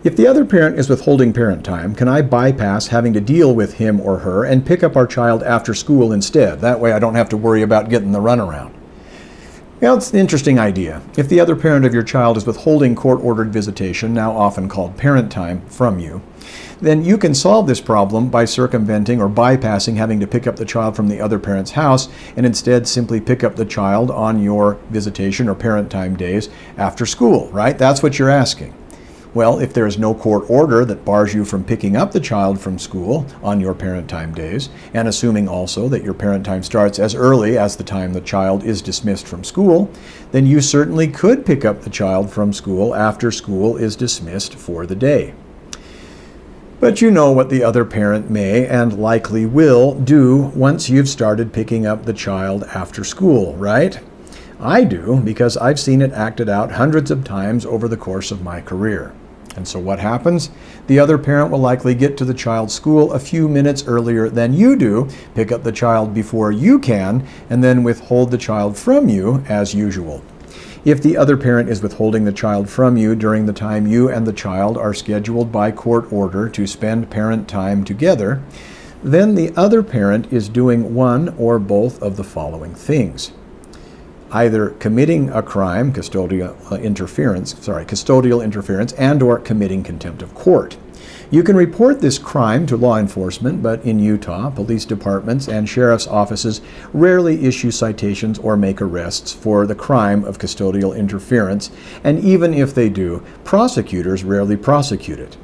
If the other parent is withholding parent time, can I bypass having to deal with him or her and pick up our child after school instead? That way I don't have to worry about getting the runaround. Well, it's an interesting idea. If the other parent of your child is withholding court-ordered visitation, now often called parent time, from you, then you can solve this problem by circumventing or bypassing having to pick up the child from the other parent's house and instead simply pick up the child on your visitation or parent time days after school, right? That's what you're asking. Well, if there is no court order that bars you from picking up the child from school on your parent time days, and assuming also that your parent time starts as early as the time the child is dismissed from school, then you certainly could pick up the child from school after school is dismissed for the day. But you know what the other parent may and likely will do once you've started picking up the child after school, right? I do, because I've seen it acted out hundreds of times over the course of my career. And so what happens? The other parent will likely get to the child's school a few minutes earlier than you do, pick up the child before you can, and then withhold the child from you as usual. If the other parent is withholding the child from you during the time you and the child are scheduled by court order to spend parent time together, then the other parent is doing one or both of the following things. Either committing a crime, custodial interference, and or committing contempt of court. You can report this crime to law enforcement, but in Utah, police departments and sheriff's offices rarely issue citations or make arrests for the crime of custodial interference, and even if they do, prosecutors rarely prosecute it.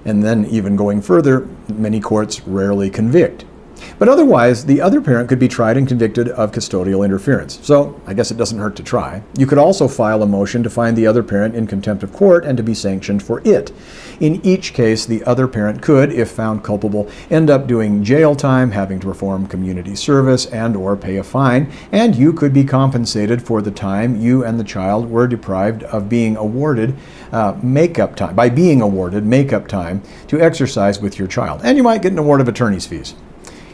And then even going further, many courts rarely convict. But otherwise, the other parent could be tried and convicted of custodial interference. So I guess it doesn't hurt to try. You could also file a motion to find the other parent in contempt of court and to be sanctioned for it. In each case, the other parent could, if found culpable, end up doing jail time, having to perform community service and or pay a fine, and you could be compensated for the time you and the child were deprived of being awarded makeup time to exercise with your child. And you might get an award of attorney's fees.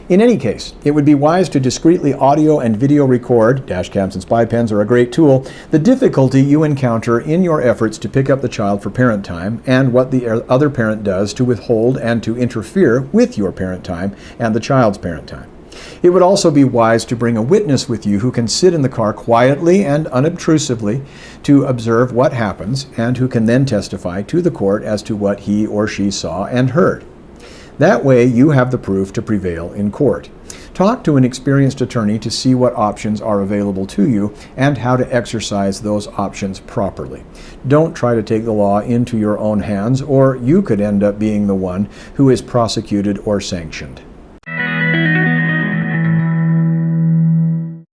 In any case, it would be wise to discreetly audio and video record, dash cams and spy pens are a great tool, the difficulty you encounter in your efforts to pick up the child for parent time and what the other parent does to withhold and to interfere with your parent time and the child's parent time. It would also be wise to bring a witness with you who can sit in the car quietly and unobtrusively to observe what happens and who can then testify to the court as to what he or she saw and heard. That way, you have the proof to prevail in court. Talk to an experienced attorney to see what options are available to you and how to exercise those options properly. Don't try to take the law into your own hands, or you could end up being the one who is prosecuted or sanctioned.